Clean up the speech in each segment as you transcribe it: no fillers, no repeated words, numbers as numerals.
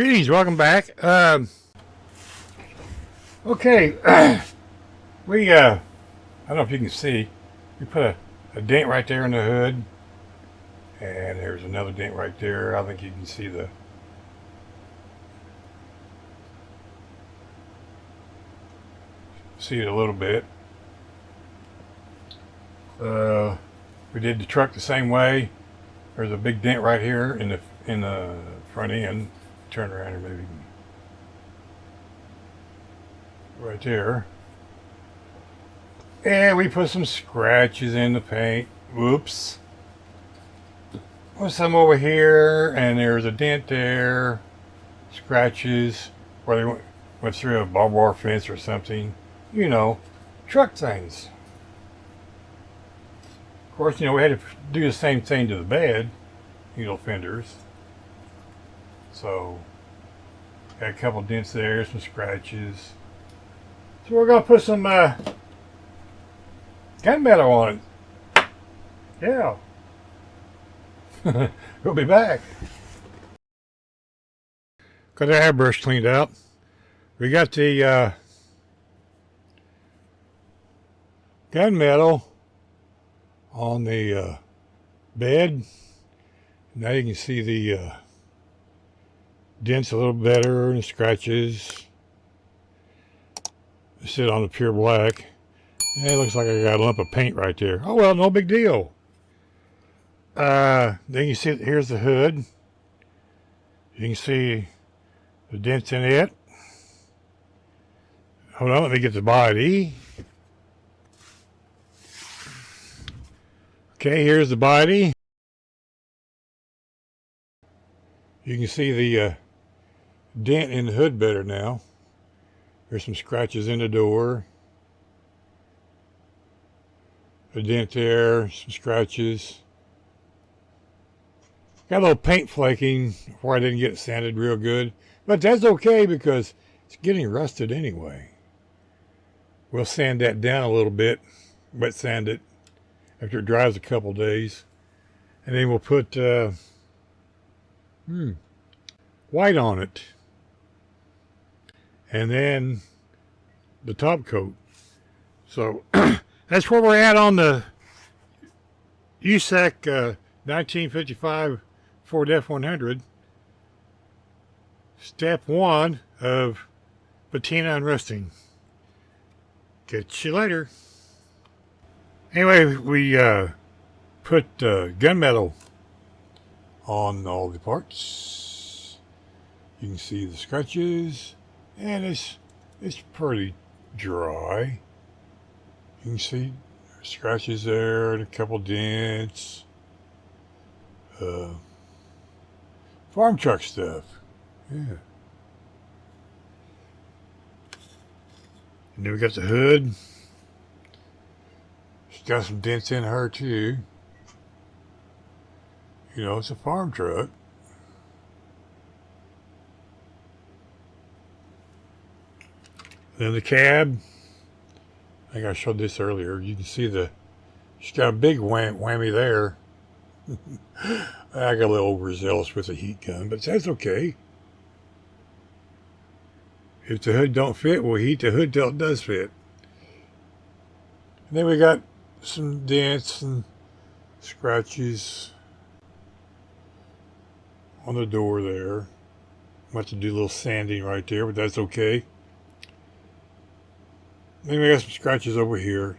Greetings, welcome back. Okay, I don't know if you can see, we put a dent right there in the hood, and there's another dent right there. I think you can see it a little bit. We did the truck the same way. There's a big dent right here in the front end. Turn around here, maybe right there. And we put some scratches in the paint. Whoops. Put some over here, and there's a dent there. Scratches where they went through a barbed wire fence or something. You know, truck things. Of course, we had to do the same thing to the bed, fenders. So, got a couple dents there, some scratches. So we're going to put some gunmetal on it. Yeah. We'll be back. Got the airbrush cleaned out. We got the gunmetal on the bed. Now you can see the dents a little better and the scratches. I sit on the pure black. And it looks like I got a lump of paint right there. Oh well, no big deal. Then you see, here's the hood. You can see the dents in it. Hold on, let me get the body. Okay, here's the body. You can see the dent in the hood better now. There's some scratches in the door. A dent there, some scratches. Got a little paint flaking where I didn't get it sanded real good. But that's okay because it's getting rusted anyway. We'll sand that down a little bit, wet sand it after it dries a couple days. And then we'll put white on it. And then the top coat. So that's where we're at on the USACC 1955 Ford F100. Step 1 of patina and rusting. Catch you later. Anyway, we put gunmetal on all the parts. You can see the scratches, and it's pretty dry. You can see scratches there and a couple dents. Farm truck stuff. Yeah. And then we got the hood. She's got some dents in her too. It's a farm truck. Then the cab. I think I showed this earlier. You can see she's got a big whammy there. I got a little overzealous with the heat gun, but that's okay. If the hood don't fit, we'll heat the hood till it does fit. And then we got some dents and scratches on the door there. I'm about to do a little sanding right there, but that's okay. Then we got some scratches over here.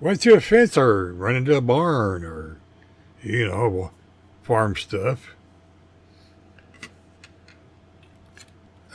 Went through a fence or run into a barn or, farm stuff.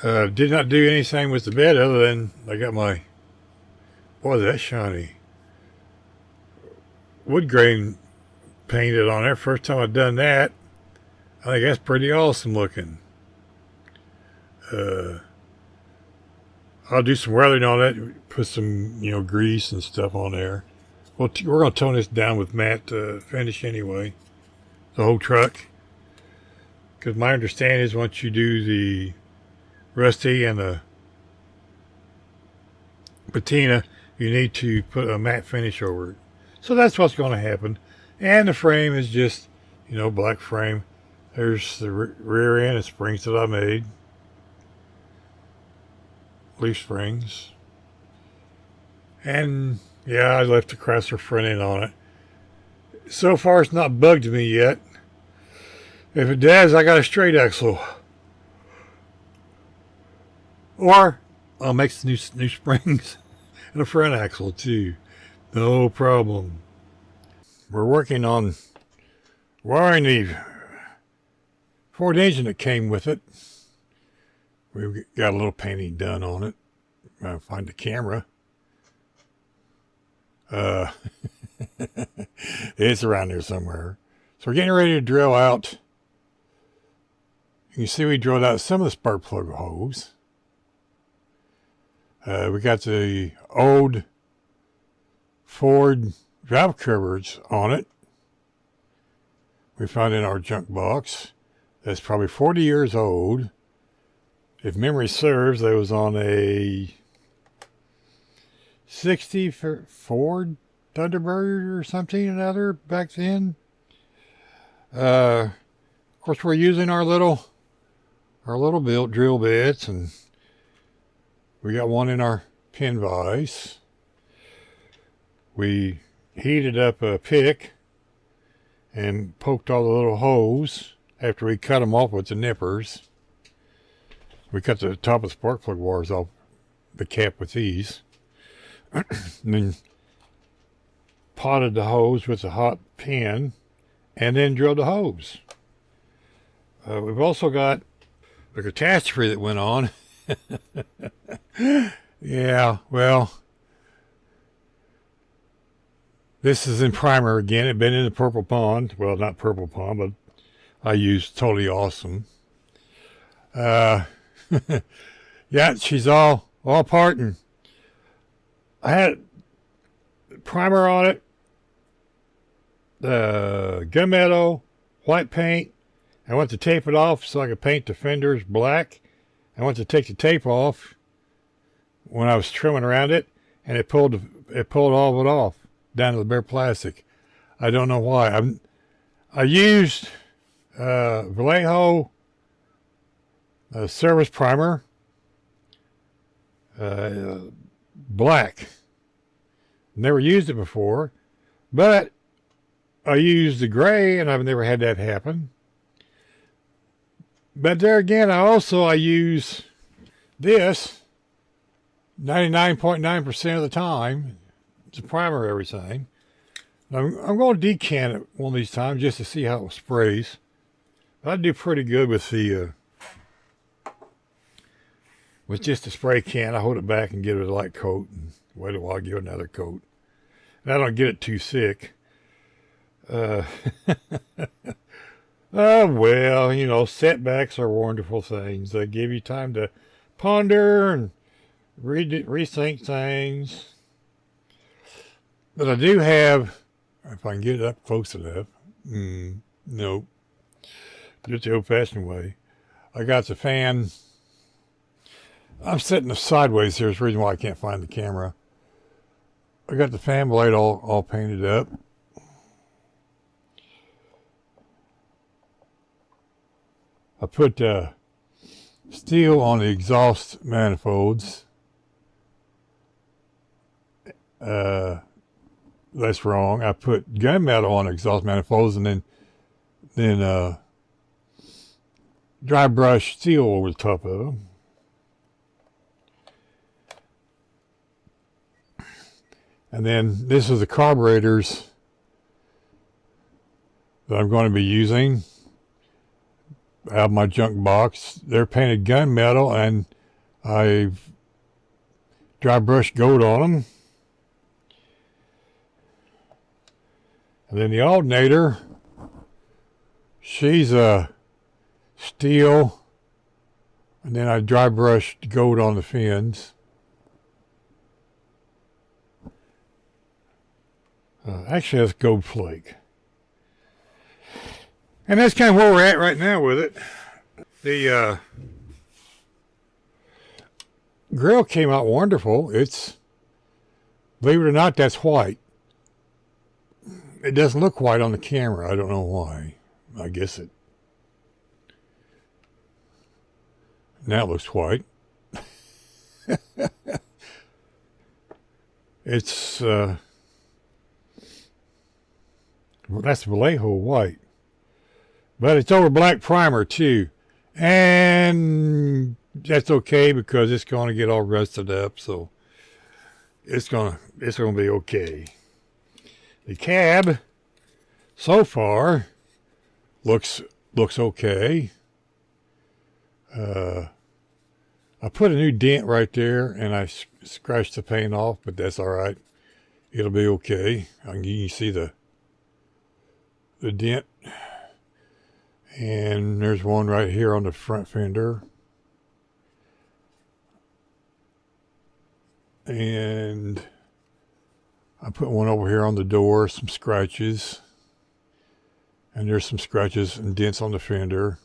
Did not do anything with the bed other than I got my, boy, that's shiny, wood grain painted on there. First time I've done that. I think that's pretty awesome looking. I'll do some weathering on it, put some, grease and stuff on there. Well, we're going to tone this down with matte finish anyway, the whole truck. Because my understanding is once you do the rusty and the patina, you need to put a matte finish over it. So that's what's going to happen. And the frame is just, black frame. There's the rear end and springs that I made. Leaf springs. And yeah, I left the Chrysler front end on it. So far it's not bugged me yet. If it does, I got a straight axle. Or I'll make some new springs and a front axle too. No problem. We're working on wiring the Ford engine that came with it. We've got a little painting done on it. I'll find the camera. It's around there somewhere. So we're getting ready to drill out. You can see we drilled out some of the spark plug holes. We got the old Ford valve covers on it. We found in our junk box. That's probably 40 years old. If memory serves, they was on a 60 Ford Thunderbird or something or another back then. Of course, we're using our little drill bits, and we got one in our pin vise. We heated up a pick and poked all the little holes after we cut them off with the nippers. We cut the top of the spark plug wires off the cap with these. And then potted the hose with a hot pin and then drilled the hose. We've also got a catastrophe that went on. Yeah, well, this is in primer again. It'd been in the purple pond. Well, not purple pond, but I used Totally Awesome. Yeah, she's all apart, and I had primer on it, gunmetal, white paint. I went to tape it off so I could paint the fenders black. I went to take the tape off when I was trimming around it, and it pulled all of it off down to the bare plastic. I don't know why. I used Vallejo service primer, black. Never used it before, but I used the gray, and I've never had that happen. But there again, I use this 99.9% of the time. It's a primer everything. I'm going to decant it one of these times just to see how it sprays. I do pretty good with just a spray can. I hold it back and give it a light coat and wait a while, give it another coat. And I don't get it too thick. Well, setbacks are wonderful things. They give you time to ponder and rethink things. But I do have, if I can get it up close enough, nope, just the old-fashioned way. I got the fan. I'm sitting sideways here. There's a reason why I can't find the camera. I got the fan blade all painted up. I put steel on the exhaust manifolds. That's wrong. I put gunmetal on the exhaust manifolds and then dry brush steel over the top of them. And then this is the carburetors that I'm going to be using out of my junk box. They're painted gunmetal, and I've dry brushed gold on them. And then the alternator, she's a steel, and then I dry brushed gold on the fins. Actually, that's gold flake. And that's kind of where we're at right now with it. The grill came out wonderful. It's, believe it or not, that's white. It doesn't look white on the camera. I don't know why. I guess it Now it looks white. It's that's Vallejo white, but it's over black primer too, and that's okay because it's going to get all rusted up, so it's gonna be okay. The cab so far looks okay. I put a new dent right there, and I scratched the paint off, but that's all right. It'll be okay. You can see the dent, and there's one right here on the front fender, and I put one over here on the door, some scratches, and there's some scratches and dents on the fender.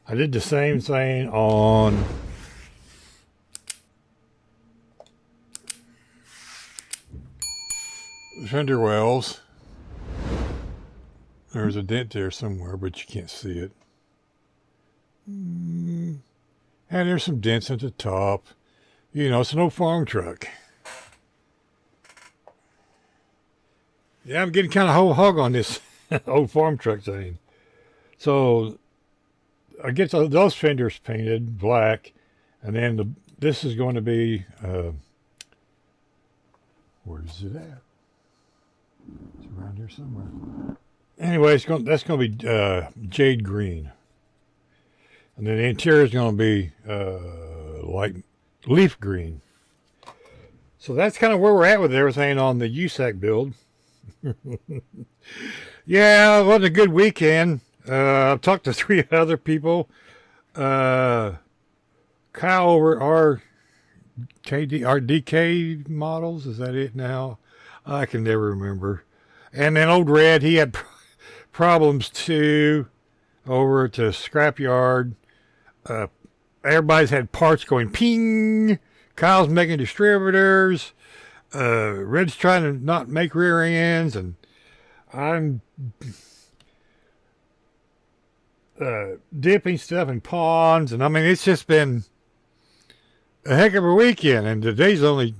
I did the same thing on the fender wells. There's a dent there somewhere, but you can't see it. And there's some dents at the top. You know, it's an old farm truck. Yeah, I'm getting kind of whole hog on this old farm truck thing. So I get those fenders painted black, and then this is going to be where is it at? It's around here somewhere. Anyway, that's going to be jade green, and then the interior is going to be light leaf green. So that's kind of where we're at with everything on the USACC build. Yeah, it was a good weekend. I've talked to 3 other people. Kyle over our DK models, is that it now? I can never remember. And then old Red, he had problems too over at the scrapyard. Everybody's had parts going ping. Kyle's making distributors. Red's trying to not make rear ends, and I'm dipping stuff in ponds, and I mean, it's just been a heck of a weekend, and today's only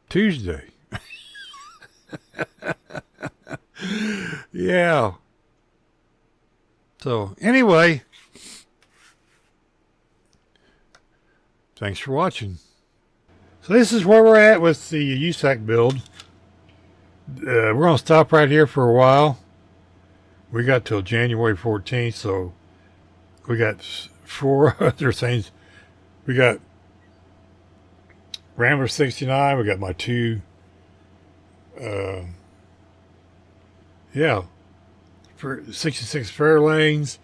Tuesday. Yeah. So, anyway, thanks for watching. So this is where we're at with the USACC build. We're going to stop right here for a while. We got till January 14th, so we got 4 other things. We got Rambler 69. We got my 2, for 66 Fairlanes.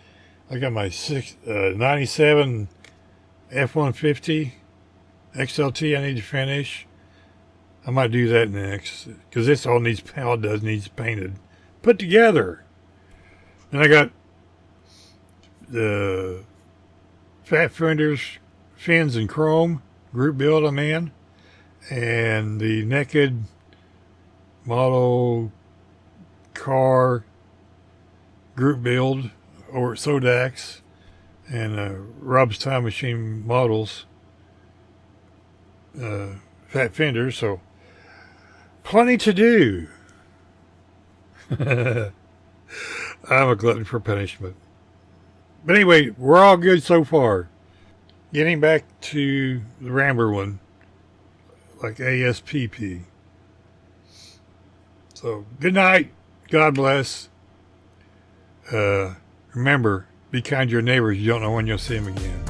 I got my 97 F-150 XLT I need to finish. I might do that next, because this all needs painted, put together. Then I got the fat fenders, fins and chrome group build I'm in, and the naked model car group build over at Sodax, and Rob's Time Machine models fat fenders, so plenty to do. I'm a glutton for punishment. But anyway, we're all good so far. Getting back to the Rambler one, like ASPP. So, good night. God bless. Remember, be kind to your neighbors. You don't know when you'll see them again.